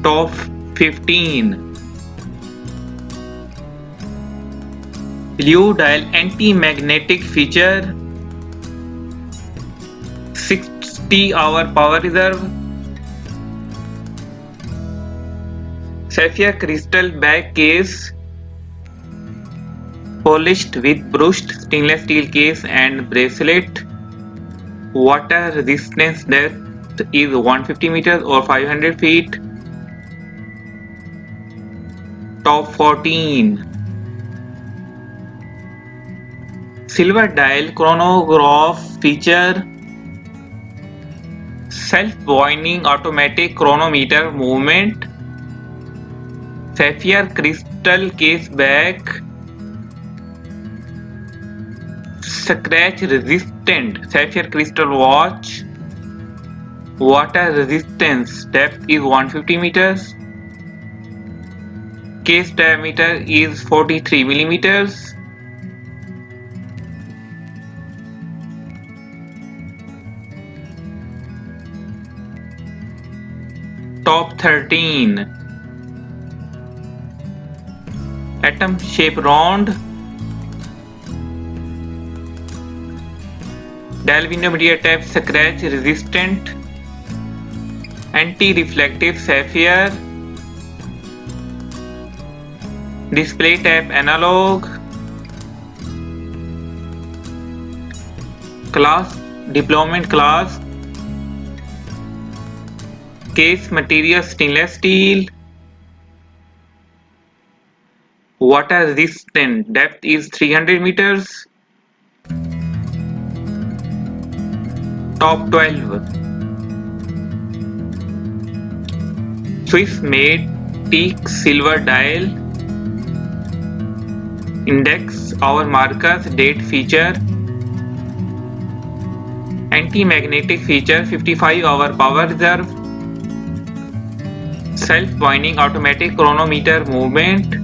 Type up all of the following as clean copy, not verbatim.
Top 15. Blue dial anti-magnetic feature, 60-hour power reserve. Sapphire crystal back case, polished with brushed stainless steel case and bracelet. Water resistance depth is 150 meters or 500 feet. Top 14. Silver dial chronograph feature, self-winding automatic chronometer movement. Sapphire crystal case back, scratch resistant sapphire crystal watch. Water resistance depth is 150 meters. Case diameter is 43 millimeters. Top 13. Atom shape round, Dalvino media type scratch resistant, anti-reflective sapphire, display type analog, class deployment class, case material stainless steel. Water resistant depth is 300 meters. Top 12. Swiss made teak silver dial, index hour markers date feature, anti-magnetic feature, 55-hour power reserve, self-winding automatic chronometer movement.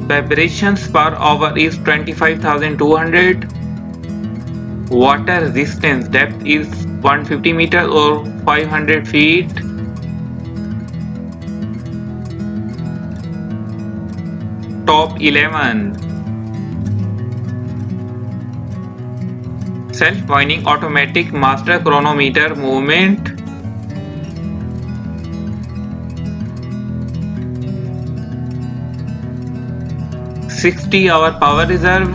Vibrations per hour is 25,200. Water resistance depth is 150 meters or 500 feet. Top 11. Self-winding automatic master chronometer movement. "60-hour power reserve".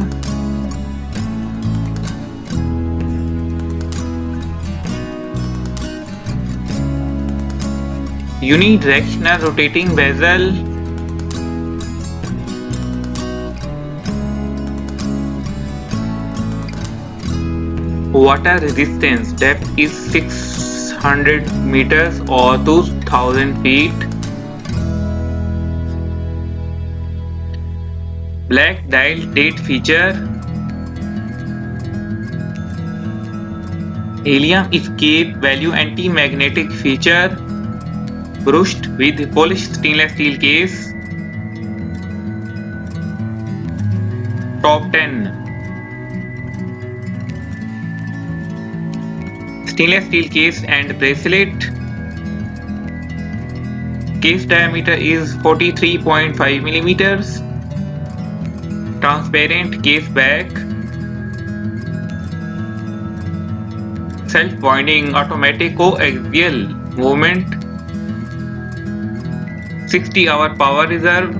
Unidirectional rotating bezel. Water resistance depth is 600 meters or 2000 feet. Black dial date feature, helium escape value anti-magnetic feature, brushed with polished stainless steel case. Top 10. Stainless steel case and bracelet. Case diameter is 43.5 millimeters. Transparent case back. Self-winding automatic coaxial movement. 60-hour power reserve.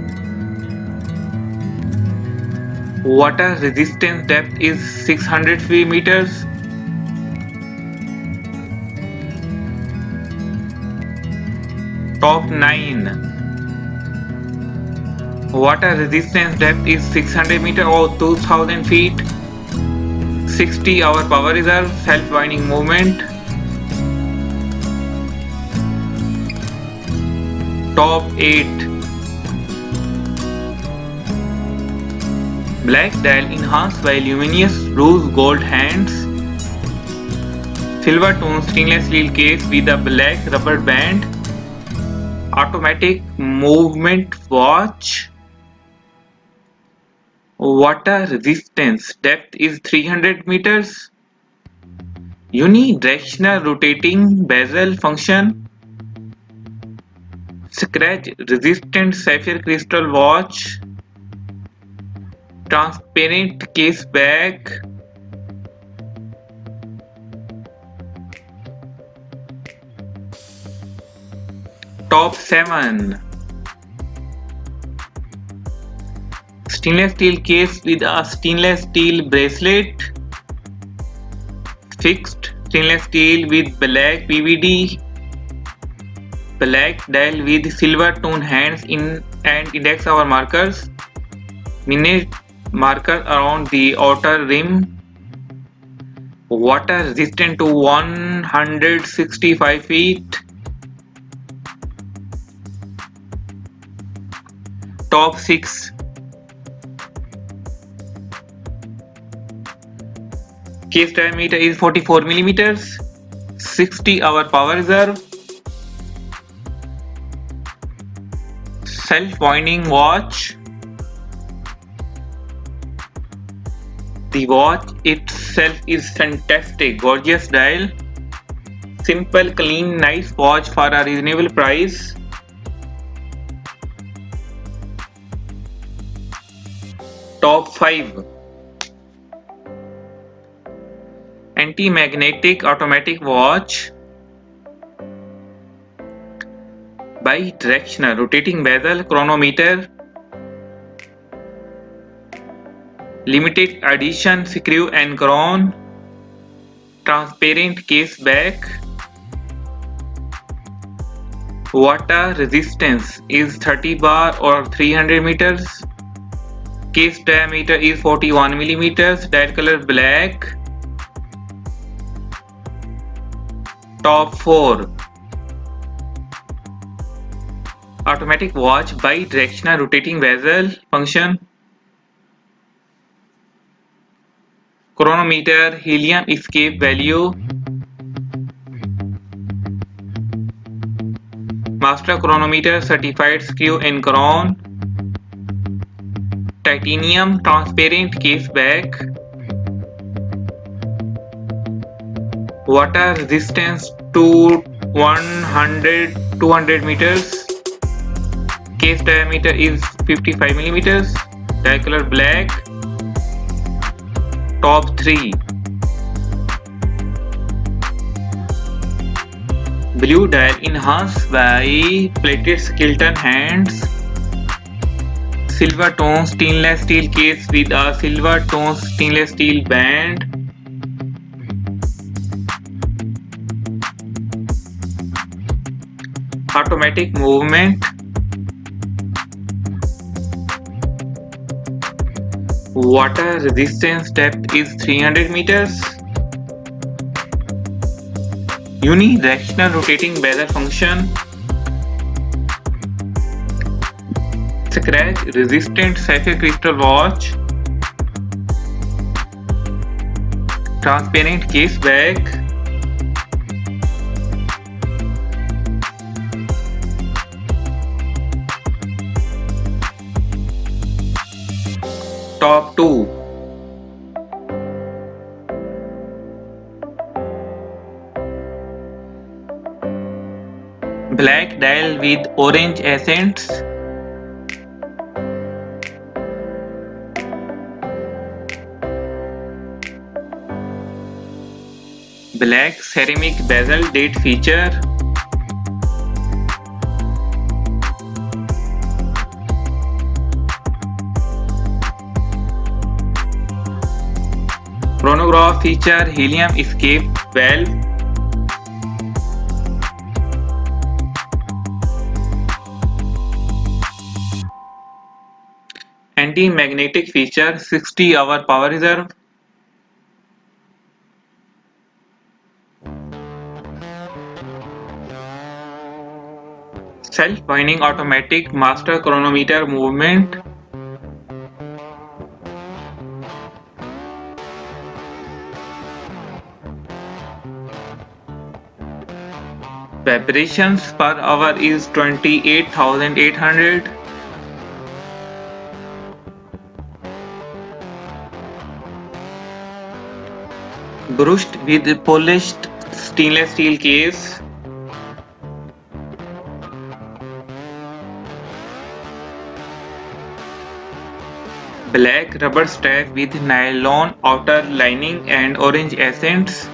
Water resistance depth is 600 meters. Top 9. Water resistance depth is 600 meters or 2000 feet. 60-hour power reserve, self-winding movement. Top 8. Black dial enhanced by luminous rose gold hands. Silver tone stainless steel case with a black rubber band. Automatic movement watch. Water resistance depth is 300 meters. Unidirectional rotating bezel function. Scratch resistant sapphire crystal watch, transparent case back, top 7. Stainless steel case with a stainless steel bracelet, fixed stainless steel with black PVD, black dial with silver tone hands in and index hour markers, minute marker around the outer rim, water resistant to 165 feet, top 6. Case diameter is 44 millimeters, 60-hour power reserve, self-winding watch. The watch itself is fantastic, gorgeous dial, simple, clean, nice watch for a reasonable price. Top 5. Anti-magnetic automatic watch, bi-directional rotating bezel chronometer, limited edition screw and crown, transparent case back, water resistance is 30 bar or 300 meters, case diameter is 41 millimeters, dial color black. Top 4. Automatic watch bi-directional rotating bezel function, chronometer, helium escape value, master chronometer, certified screw and crown, titanium transparent case back, water resistance to 200 meters, case diameter is 55 millimeters, dial color black. Top 3. Blue dial enhanced by plated skeleton hands, silver tone stainless steel case with a silver tone stainless steel band, automatic movement, water resistance depth is 300 meters, unidirectional rotating bezel function, scratch resistant sapphire crystal watch, transparent case back, top 2. Black dial with orange accents, black ceramic bezel date feature, chronograph feature, helium escape valve, anti-magnetic feature, 60-hour power reserve, self-winding automatic master chronometer movement, vibrations per hour is 28,800, brushed with polished stainless steel case, Black rubber strap with nylon outer lining and orange accents.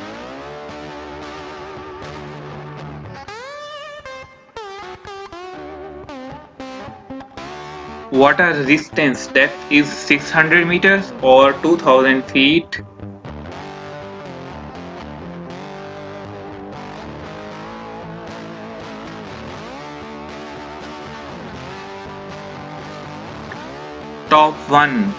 Water resistance depth is 600 meters or 2000 feet. Top 1.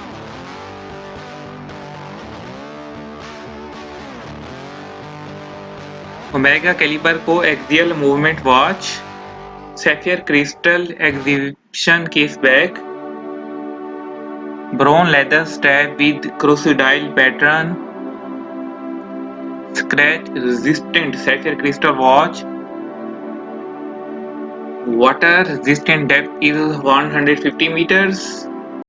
Omega caliber coaxial movement watch. Sapphire crystal exhibition case bag. Brown leather strap with crocodile pattern. Scratch resistant sapphire crystal watch. Water resistant depth is 150 meters.